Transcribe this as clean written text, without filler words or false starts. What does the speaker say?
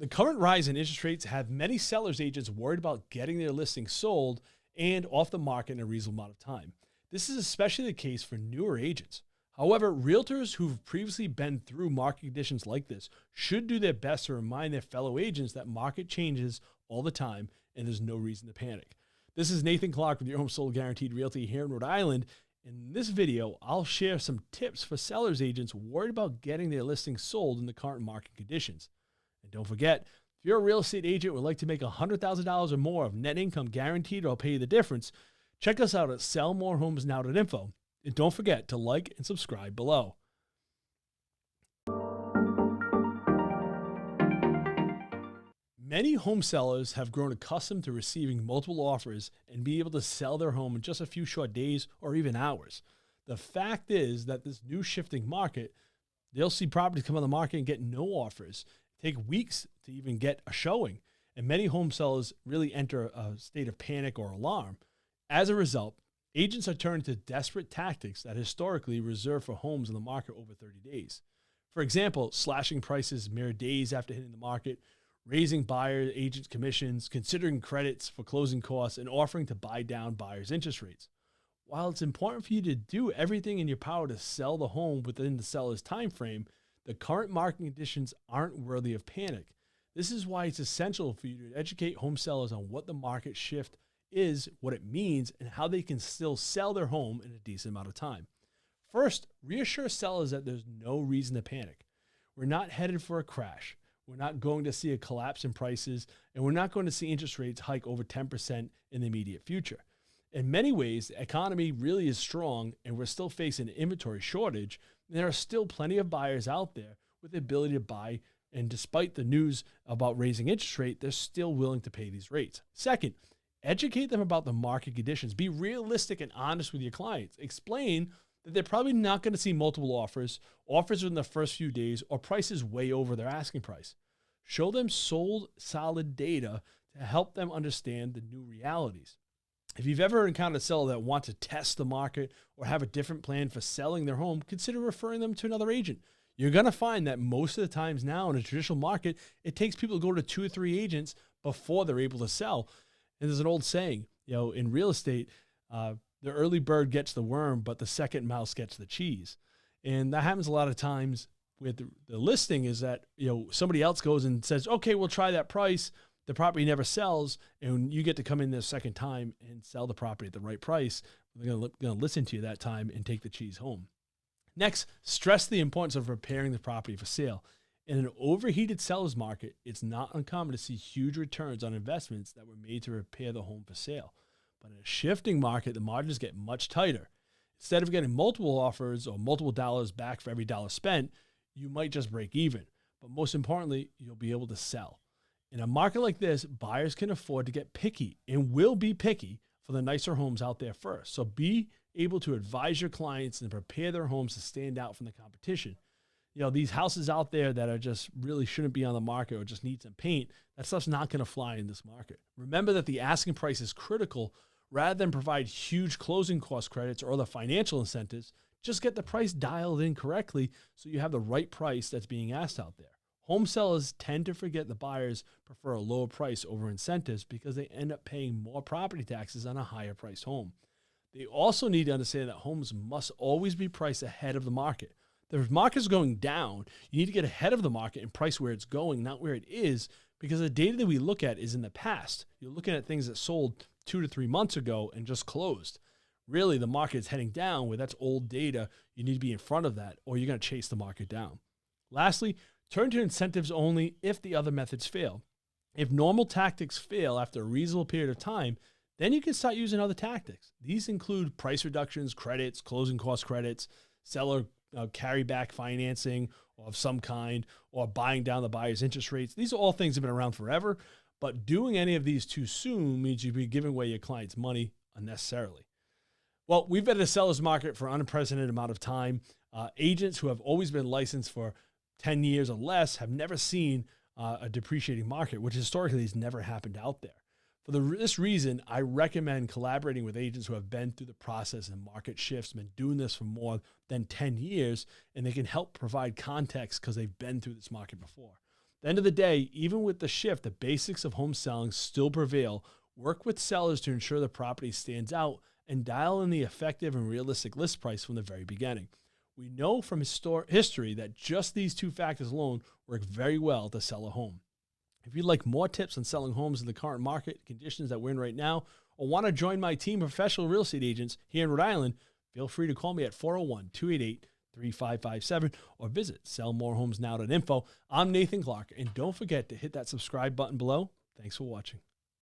The current rise in interest rates have many sellers agents worried about getting their listings sold and off the market in a reasonable amount of time. This is especially the case for newer agents. However, realtors who've previously been through market conditions like this should do their best to remind their fellow agents that market changes all the time and there's no reason to panic. This is Nathan Clark with Your Home Sold Guaranteed Realty here in Rhode Island. In this video, I'll share some tips for sellers agents worried about getting their listings sold in the current market conditions. And don't forget, if you're a real estate agent and would like to make $100,000 or more of net income guaranteed or I'll pay you the difference, check us out at sellmorehomesnow.info. And don't forget to like and subscribe below. Many home sellers have grown accustomed to receiving multiple offers and be able to sell their home in just a few short days or even hours. The fact is that this new shifting market, they'll see properties come on the market and get no offers, take weeks to even get a showing, and many home sellers really enter a state of panic or alarm. As a result, agents are turning to desperate tactics that historically reserved for homes on the market over 30 days. For example, slashing prices mere days after hitting the market, raising buyer agent commissions, considering credits for closing costs, and offering to buy down buyers' interest rates. While it's important for you to do everything in your power to sell the home within the seller's time frame, the current market conditions aren't worthy of panic. This is why it's essential for you to educate home sellers on what the market shift is, what it means, and how they can still sell their home in a decent amount of time. First, reassure sellers that there's no reason to panic. We're not headed for a crash. We're not going to see a collapse in prices, and we're not going to see interest rates hike over 10% in the immediate future. In many ways, the economy really is strong, and we're still facing an inventory shortage. And there are still plenty of buyers out there with the ability to buy, and despite the news about raising interest rate, they're still willing to pay these rates. Second, educate them about the market conditions. Be realistic and honest with your clients. Explain that they're probably not going to see multiple offers within the first few days, or prices way over their asking price. Show them solid data to help them understand the new realities. If you've ever encountered a seller that wants to test the market or have a different plan for selling their home, consider referring them to another agent. You're going to find that most of the times now in a traditional market, it takes people to go to 2 or 3 agents before they're able to sell. And there's an old saying, in real estate, the early bird gets the worm, but the second mouse gets the cheese. And that happens a lot of times with the listing, is that, somebody else goes and says, okay, we'll try that price. The property never sells, and you get to come in the second time and sell the property at the right price. They're going to listen to you that time and take the cheese home. Next, stress the importance of preparing the property for sale. In an overheated seller's market, it's not uncommon to see huge returns on investments that were made to prepare the home for sale. But in a shifting market, the margins get much tighter. Instead of getting multiple offers or multiple dollars back for every dollar spent, you might just break even. But most importantly, you'll be able to sell. In a market like this, buyers can afford to get picky and will be picky for the nicer homes out there first. So be able to advise your clients and prepare their homes to stand out from the competition. These houses out there that are just really shouldn't be on the market or just need some paint, that stuff's not going to fly in this market. Remember that the asking price is critical. Rather than provide huge closing cost credits or other financial incentives, just get the price dialed in correctly so you have the right price that's being asked out there. Home sellers tend to forget the buyers prefer a lower price over incentives because they end up paying more property taxes on a higher priced home. They also need to understand that homes must always be priced ahead of the market. The market is going down. You need to get ahead of the market and price where it's going, not where it is, because the data that we look at is in the past. You're looking at things that sold 2 to 3 months ago and just closed. Really, the market is heading down, where that's old data. You need to be in front of that, or you're going to chase the market down. Lastly, turn to incentives only if the other methods fail. If normal tactics fail after a reasonable period of time, then you can start using other tactics. These include price reductions, credits, closing cost credits, seller carryback financing of some kind, or buying down the buyer's interest rates. These are all things that have been around forever, but doing any of these too soon means you'd be giving away your client's money unnecessarily. Well, we've been in a seller's market for an unprecedented amount of time. Agents who have always been licensed for 10 years or less have never seen a depreciating market, which historically has never happened out there. For this reason, I recommend collaborating with agents who have been through the process and market shifts, been doing this for more than 10 years, and they can help provide context because they've been through this market before. the end of the day, even with the shift, the basics of home selling still prevail. Work with sellers to ensure the property stands out and dial in the effective and realistic list price from the very beginning. We know from history that just these two factors alone work very well to sell a home. If you'd like more tips on selling homes in the current market conditions that we're in right now, or want to join my team of professional real estate agents here in Rhode Island, feel free to call me at 401-288-3557 or visit sellmorehomesnow.info. I'm Nathan Clark, and don't forget to hit that subscribe button below. Thanks for watching.